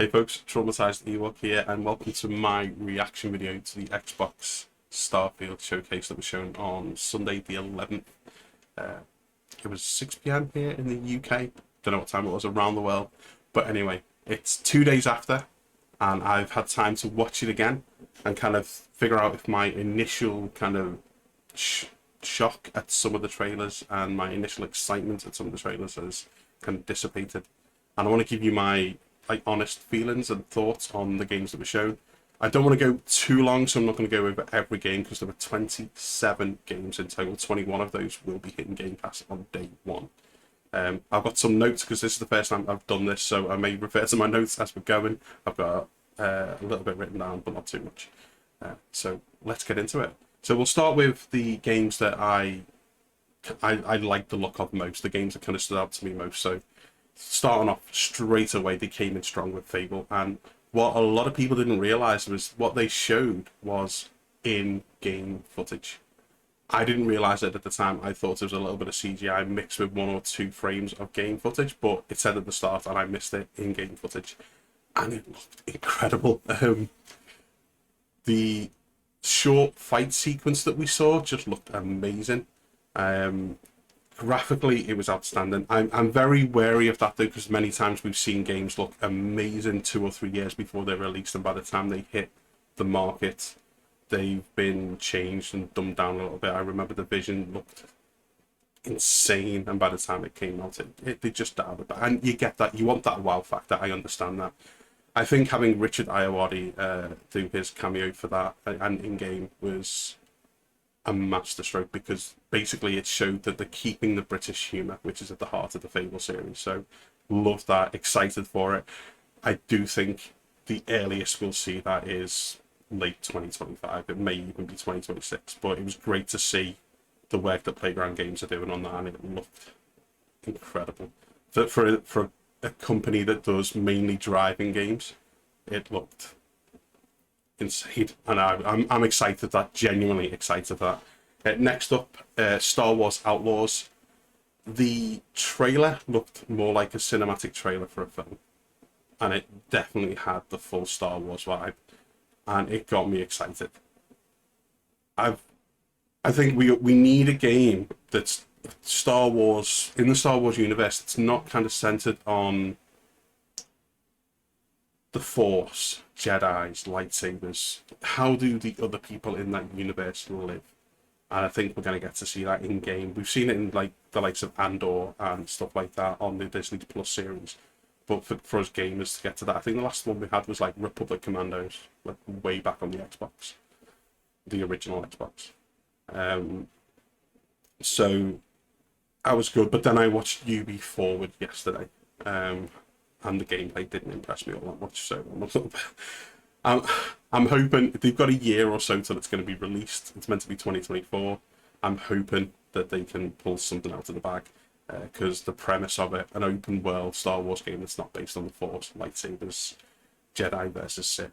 Hey folks, Traumatized Ewok here, and welcome to my reaction video to the Xbox Starfield showcase that was shown on Sunday the 11th. It was 6 p.m. here in the UK. Don't know what time it was around the world, but anyway, it's 2 days after, and I've had time to watch it again and kind of figure out if my initial kind of shock at some of the trailers and my initial excitement at some of the trailers has kind of dissipated. And I want to give you my honest feelings and thoughts on the games that were shown. I don't want to go too long, so I'm not going to go over every game because there were 27 games in total. 21 of those will be hitting Game Pass on day one. I've got some notes because this is the first time I've done this, so I may refer to my notes as we're going. I've got a little bit written down, but not too much. So let's get into it. So we'll start with the games that I like the look of most, the games that kind of stood out to me most. So starting off straight away, they came in strong with Fable, and what a lot of people didn't realize was what they showed was in-game footage. I didn't realize it at the time. I thought it was a little bit of CGI mixed with 1 or 2 frames of game footage, but it said at the start, and I missed it, in-game footage, and it looked incredible. The short fight sequence that we saw just looked amazing. Graphically, it was outstanding. I'm very wary of that though, because many times we've seen games look amazing 2 or 3 years before they're released, and by the time they hit the market, they've been changed and dumbed down a little bit. I remember the Vision looked insane, and by the time it came out, they just dialed it back. And you get that, you want that wow factor. I understand that. I think having Richard Ayoade do his cameo for that and in game was a masterstroke, because basically it showed that they're keeping the British humour, which is at the heart of the Fable series. So love that, excited for it. I do think the earliest we'll see that is late 2025. It may even be 2026, but it was great to see the work that Playground Games are doing on that, and it looked incredible. For a company that does mainly driving games, it looked insane, and I'm excited that, genuinely excited for that. Next up, Star Wars Outlaws. The trailer looked more like a cinematic trailer for a film, and it definitely had the full Star Wars vibe, and it got me excited. I think we need a game that's Star Wars, in the Star Wars universe, that's not kind of centered on the Force, Jedi's, lightsabers. How do the other people in that universe live? And I think we're going to get to see that in game. We've seen it in like the likes of Andor and stuff like that on the Disney Plus series. But for us gamers to get to that, I think the last one we had was like Republic Commandos, like way back on the Xbox, the original Xbox. So that was good. But then I watched UB Forward yesterday. And the gameplay didn't impress me all that much, so I'm hoping they've got a year or so till it's going to be released. It's meant to be 2024. I'm hoping that they can pull something out of the bag, because the premise of it, an open world Star Wars game that's not based on the Force, lightsabers, Jedi versus Sith,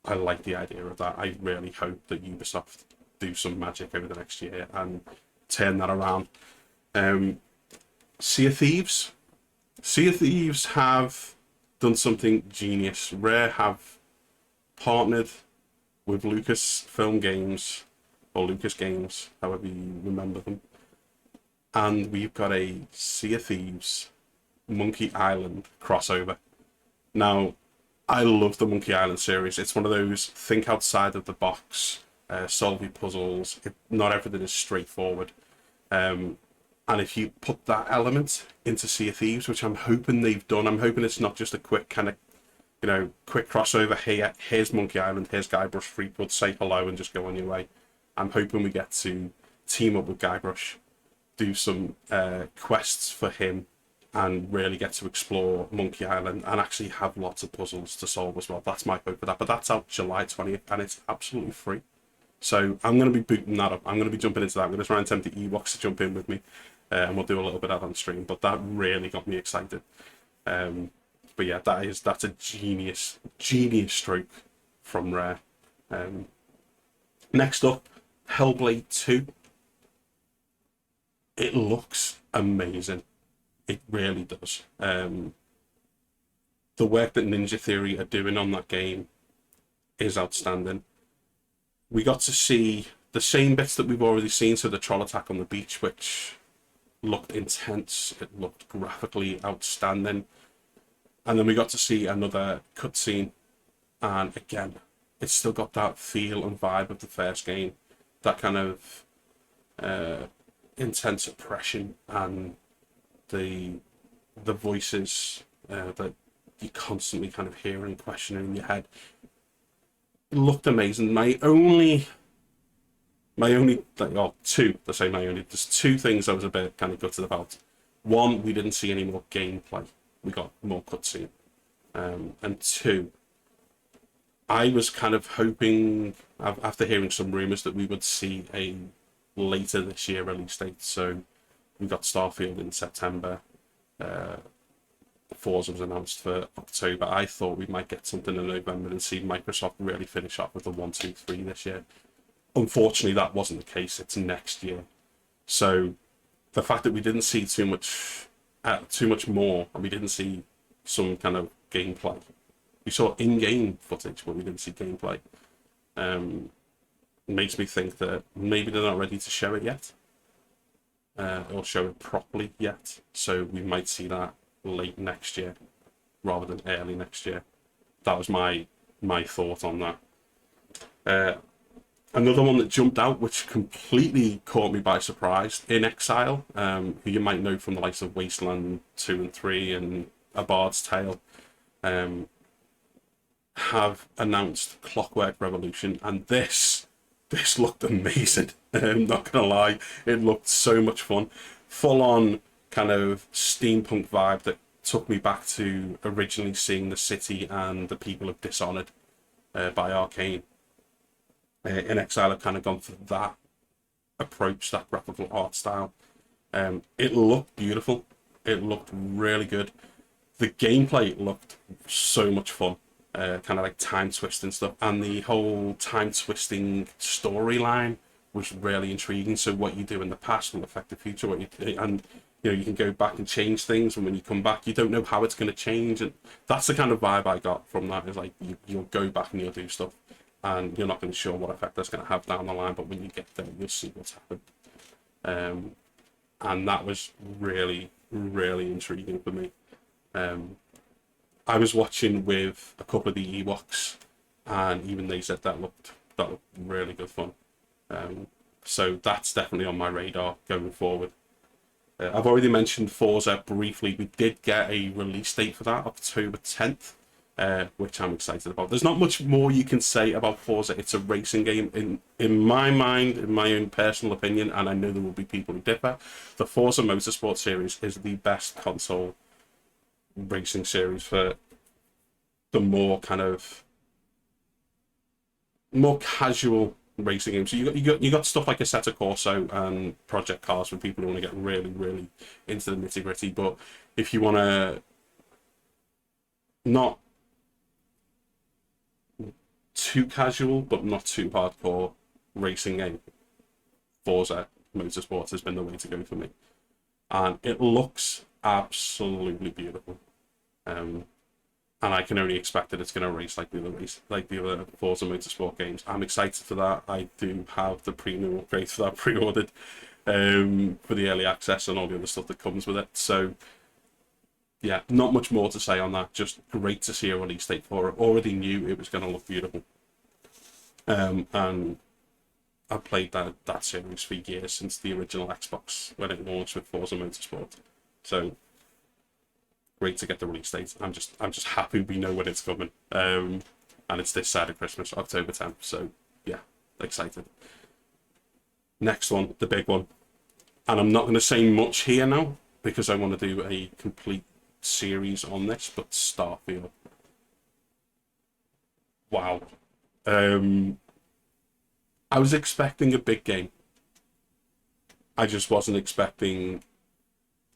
I like the idea of that. I really hope that Ubisoft do some magic over the next year and turn that around. Sea of Thieves. Sea of Thieves have done something genius. Rare have partnered with Lucasfilm Games, or Lucas Games, however you remember them, and we've got a Sea of Thieves Monkey Island crossover. Now, I love the Monkey Island series. It's one of those think outside of the box, solve your puzzles. Not everything is straightforward. And if you put that element into Sea of Thieves, which I'm hoping they've done, I'm hoping it's not just a quick kind of, quick crossover. Hey, here's Monkey Island, here's Guybrush Threepwood, say hello and just go on your way. I'm hoping we get to team up with Guybrush, do some quests for him, and really get to explore Monkey Island and actually have lots of puzzles to solve as well. That's my hope for that. But that's out July 20th, and it's absolutely free. So I'm going to be booting that up. I'm going to be jumping into that. I'm going to try and tempt the Ewoks to jump in with me. And we'll do a little bit of that on stream, but that really got me excited. But yeah, that's a genius stroke from Rare. Next up, Hellblade 2. It looks amazing. It really does. the work that Ninja Theory are doing on that game is outstanding. We got to see the same bits that we've already seen, so the troll attack on the beach, which looked intense, it looked graphically outstanding. And then we got to see another cutscene, and again, it's still got that feel and vibe of the first game, that kind of intense oppression and the voices that you constantly kind of hear and questioning in your head. It looked amazing. There's two things I was a bit kind of gutted about. One, we didn't see any more gameplay. We got more cutscene. And two, I was kind of hoping, after hearing some rumours, that we would see a later this year release date. So we got Starfield in September. Forza was announced for October. I thought we might get something in November and see Microsoft really finish off with the 1, 2, 3 this year. Unfortunately, that wasn't the case. It's next year. So the fact that we didn't see too much more, and we didn't see some kind of gameplay. We saw in-game footage, but we didn't see gameplay. Makes me think that maybe they're not ready to show it yet, or show it properly yet. So we might see that late next year, rather than early next year. That was my thought on that. Another one that jumped out, which completely caught me by surprise, In Exile, who you might know from the likes of Wasteland 2 and 3 and A Bard's Tale, have announced Clockwork Revolution, and this looked amazing. I'm not gonna lie, it looked so much fun. Full on kind of steampunk vibe that took me back to originally seeing the city and the people of Dishonored by Arcane. In Exile have kind of gone for that approach, that graphical art style. It looked beautiful. It looked really good. The gameplay looked so much fun. Kind of like time twisting stuff, and the whole time twisting storyline was really intriguing. So what you do in the past will affect the future. And you can go back and change things, and when you come back, you don't know how it's going to change. And that's the kind of vibe I got from that. Is like you'll go back and you'll do stuff, and you're not going to sure what effect that's going to have down the line. But when you get there, you'll see what's happened. And that was really, really intriguing for me. I was watching with a couple of the Ewoks, and even they said that looked really good fun. So that's definitely on my radar going forward. I've already mentioned Forza briefly. We did get a release date for that, October 10th, which I'm excited about. There's not much more you can say about Forza. It's a racing game. In my mind, in my own personal opinion, and I know there will be people who differ, the Forza Motorsport series is the best console racing series for the more casual racing games. So you got stuff like Assetto Corsa and Project Cars for people who want to get really, really into the nitty gritty. But if you want to not too casual but not too hardcore racing game, Forza Motorsport has been the way to go for me, and it looks absolutely beautiful. And I can only expect that it's going to race like the other Forza Motorsport games. I'm excited for that. I do have the premium upgrade for that pre-ordered, for the early access and all the other stuff that comes with it. So yeah, not much more to say on that. Just great to see a release date for it. Already knew it was going to look beautiful. And I've played that series for years, since the original Xbox when it launched with Forza Motorsport. So great to get the release date. I'm just happy we know when it's coming. And it's this side of Christmas, October 10th. So yeah, excited. Next one, the big one. And I'm not going to say much here now, because I want to do a complete series on this, but Starfield. Wow. I was expecting a big game. I just wasn't expecting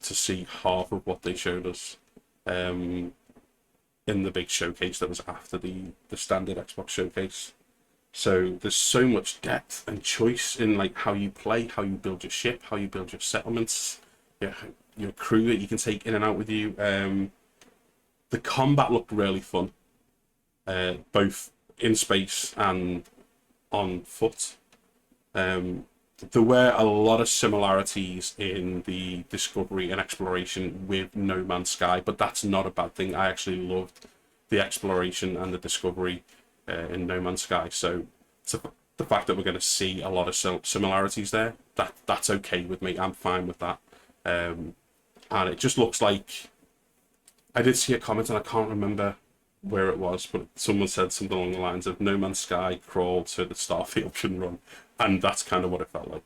to see half of what they showed us in the big showcase that was after the standard Xbox showcase. So there's so much depth and choice in like how you play, how you build your ship, how you build your settlements, your crew that you can take in and out with you. The combat looked really fun, both in space and on foot. There were a lot of similarities in the discovery and exploration with No Man's Sky, but that's not a bad thing. I actually loved the exploration and the discovery in No Man's Sky. So the fact that we're going to see a lot of similarities there, that's okay with me. I'm fine with that. And it just looks like, I did see a comment and I can't remember where it was, but someone said something along the lines of No Man's Sky crawl to the Starfield can run, and that's kind of what it felt like.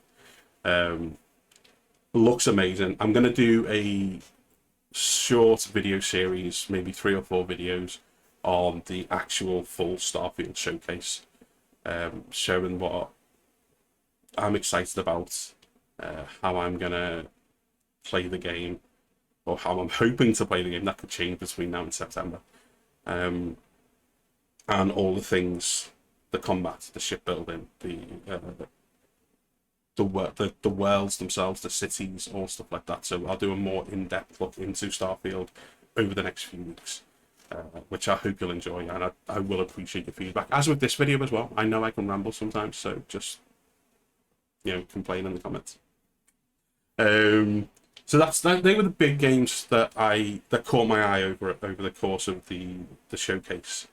Looks amazing. I'm going to do a short video series, maybe 3 or 4 videos on the actual full Starfield showcase, showing what I'm excited about, how I'm going to play the game, or how I'm hoping to play the game. That could change between now and September. And all the things, the combat, the shipbuilding, the worlds themselves, the cities, all stuff like that. So I'll do a more in-depth look into Starfield over the next few weeks, which I hope you'll enjoy, and I will appreciate your feedback. As with this video as well, I know I can ramble sometimes, so just, complain in the comments. So they were the big games that caught my eye over the course of the showcase.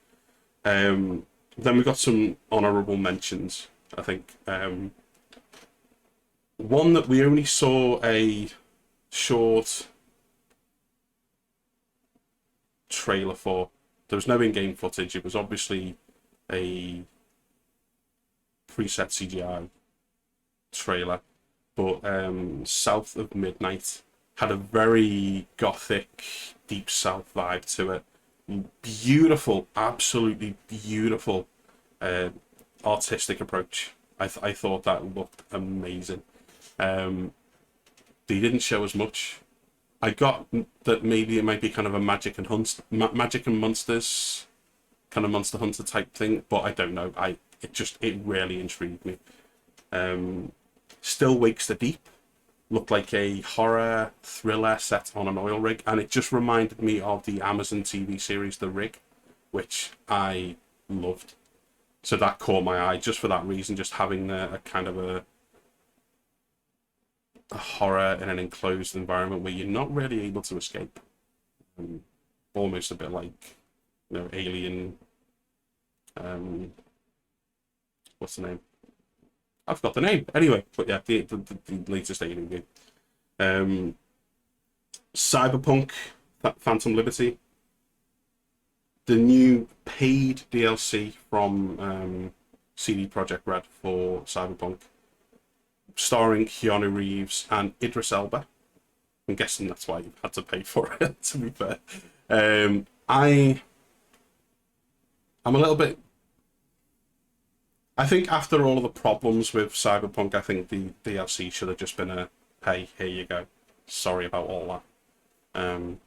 Then we got some honourable mentions, I think. One that we only saw a short trailer for. There was no in-game footage. It was obviously a preset CGI trailer. But South of Midnight had a very gothic, deep south vibe to it. Beautiful, absolutely beautiful artistic approach. I thought that looked amazing. They didn't show as much. I got that maybe it might be kind of a Magic and Monsters, kind of Monster Hunter type thing, but I don't know. It really intrigued me. Still Wakes the Deep looked like a horror thriller set on an oil rig, and it just reminded me of the Amazon TV series The Rig, which I loved. So that caught my eye just for that reason, just having a kind of a horror in an enclosed environment where you're not really able to escape. Almost a bit like, Alien. What's the name? I forgot the name. Anyway, but yeah, the latest Alien game. Cyberpunk, Phantom Liberty. The new paid DLC from CD Projekt Red for Cyberpunk, starring Keanu Reeves and Idris Elba. I'm guessing that's why you've had to pay for it, to be fair. I'm a little bit... I think after all of the problems with Cyberpunk, I think the DLC should have just been a, hey, here you go. Sorry about all that.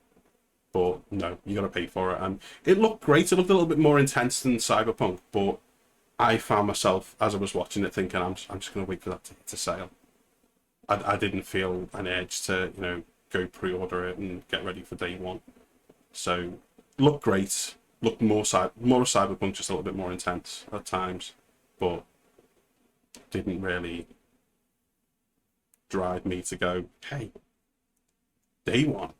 But no, you got to pay for it. And it looked great. It looked a little bit more intense than Cyberpunk, but I found myself, as I was watching it, thinking, I'm just going to wait for that to hit a sale. I didn't feel an edge to, go pre-order it and get ready for day one. So, looked great. Looked more Cyberpunk, just a little bit more intense at times, but didn't really drive me to go, hey, day one.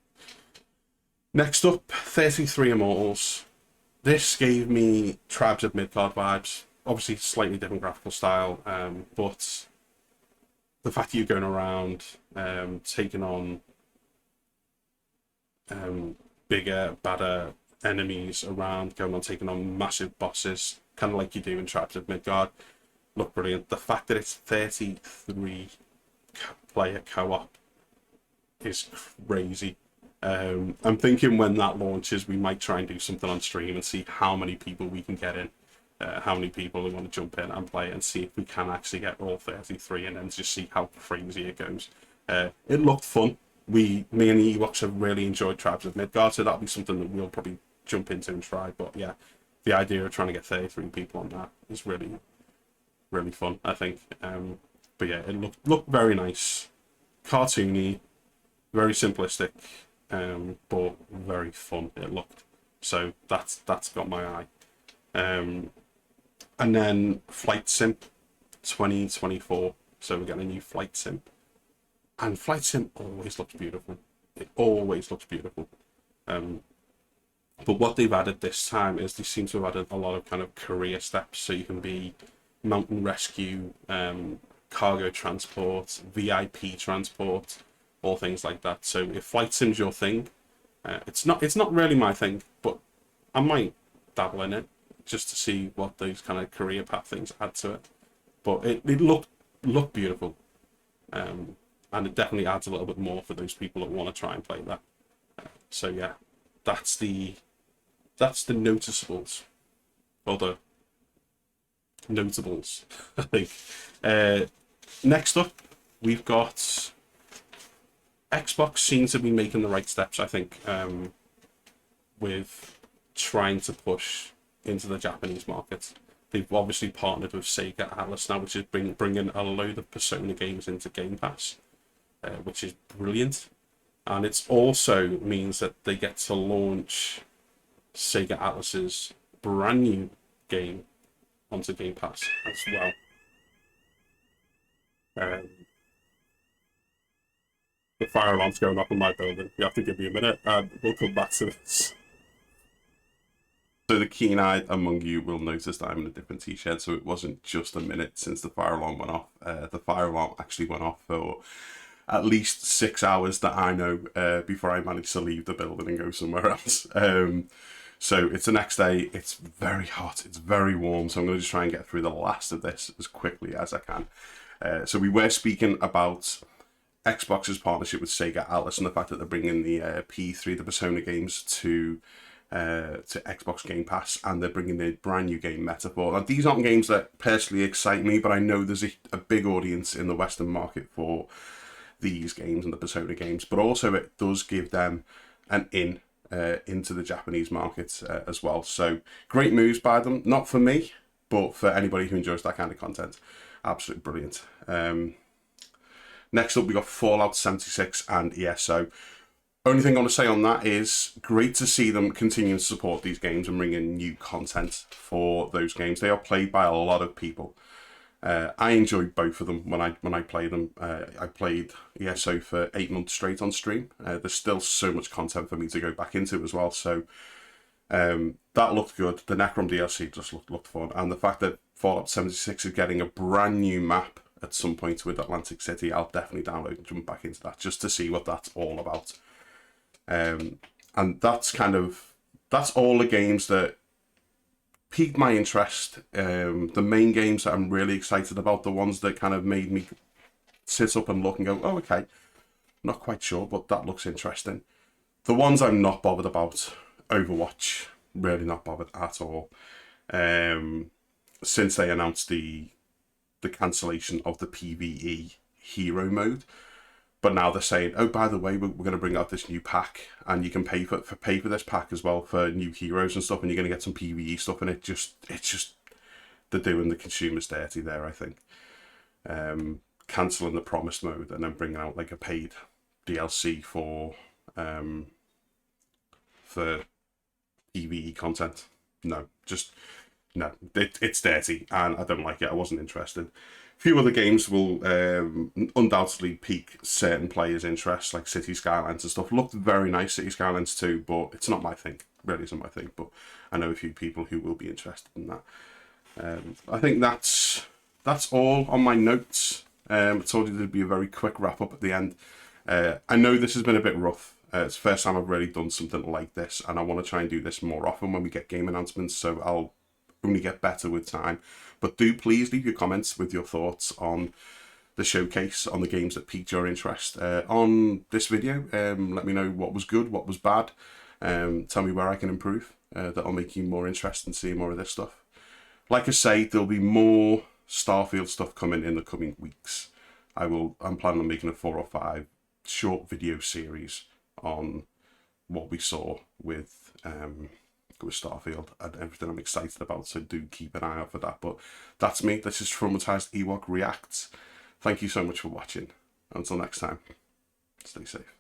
Next up, 33 Immortals. This gave me Tribes of Midgard vibes. Obviously, slightly different graphical style, but the fact that you're going around taking on bigger, badder enemies around, going on taking on massive bosses, kind of like you do in Tribes of Midgard, look brilliant. The fact that it's 33 player co-op is crazy. I'm thinking when that launches, we might try and do something on stream and see how many people we can get in, how many people who want to jump in and play, and see if we can actually get all 33, and then just see how crazy it goes. It looked fun. Me and the Ewoks have really enjoyed Tribes of Midgard, so that'll be something that we'll probably jump into and try. But yeah, the idea of trying to get 33 people on that is really, really fun, I think. But yeah, it looked very nice, cartoony, very simplistic. But very fun it looked. So that's got my eye. And then Flight Sim 2024. So we're getting a new Flight Sim. And Flight Sim always looks beautiful. It always looks beautiful. But what they've added this time is they seem to have added a lot of kind of career steps. So you can be mountain rescue, cargo transport, VIP transport, all things like that. So if Flight Sim's your thing, it's not really my thing, but I might dabble in it just to see what those kind of career path things add to it. But it looked beautiful, and it definitely adds a little bit more for those people that want to try and play that. So yeah, that's the noticeables, or the notables, I think. Next up, we've got Xbox seems to be making the right steps, I think, with trying to push into the Japanese market. They've obviously partnered with Sega Atlas now, which is bringing a load of Persona games into Game Pass, which is brilliant. And it also means that they get to launch Sega Atlas's brand new game onto Game Pass as well. The fire alarm's going off in my building. You have to give me a minute, and we'll come back to this. So the keen-eyed among you will notice that I'm in a different t-shirt, so it wasn't just a minute since the fire alarm went off. The fire alarm actually went off for at least 6 hours that I know before I managed to leave the building and go somewhere else. So it's the next day, it's very hot, it's very warm, so I'm going to just try and get through the last of this as quickly as I can. So we were speaking about Xbox's partnership with Sega Atlas and the fact that they're bringing the P3, the Persona games, to Xbox Game Pass, and they're bringing a brand new game, Metaphor. Now, these aren't games that personally excite me, but I know there's a big audience in the Western market for these games and the Persona games, but also it does give them an into the Japanese market as well. So great moves by them, not for me, but for anybody who enjoys that kind of content. Absolutely brilliant. Next up, we got Fallout 76 and ESO. Only thing I want to say on that is great to see them continuing to support these games and bring in new content for those games. They are played by a lot of people. I enjoyed both of them when I played them. I played ESO for 8 months straight on stream. There's still so much content for me to go back into as well. So that looked good. The Necrom DLC just looked fun, and the fact that Fallout 76 is getting a brand new map at some point with Atlantic City, I'll definitely download and jump back into that just to see what that's all about. And that's all the games that piqued my interest. The main games that I'm really excited about, the ones that kind of made me sit up and look and go, oh, okay, not quite sure, but that looks interesting. The ones I'm not bothered about, Overwatch, really not bothered at all. Since they announced the cancellation of the PvE hero mode, but now they're saying, oh, by the way, we're going to bring out this new pack, and you can pay for this pack as well for new heroes and stuff, and you're going to get some PvE stuff in it. It's just they're doing the consumers dirty there, I think. Cancelling the promised mode and then bringing out like a paid DLC for PvE content. No, it's dirty, and I don't like it. I wasn't interested. A few other games will undoubtedly pique certain players' interest, like City Skylines and stuff. Looked very nice, City Skylines too, but it's not my thing. Really isn't my thing, but I know a few people who will be interested in that. I think that's all on my notes. I told you there'd be a very quick wrap up at the end. I know this has been a bit rough. It's the first time I've really done something like this, and I want to try and do this more often when we get game announcements, so I'll only get better with time. But do please leave your comments with your thoughts on the showcase, on the games that piqued your interest on this video. Let me know what was good, what was bad. Tell me where I can improve. That'll make you more interested in seeing more of this stuff. Like I say, there'll be more Starfield stuff coming in the coming weeks. I'm planning on making a 4 or 5 short video series on what we saw with Starfield and everything I'm excited about, so do keep an eye out for that. But that's me. This is Traumatized Ewok Reacts. Thank you so much for watching. Until next time, stay safe.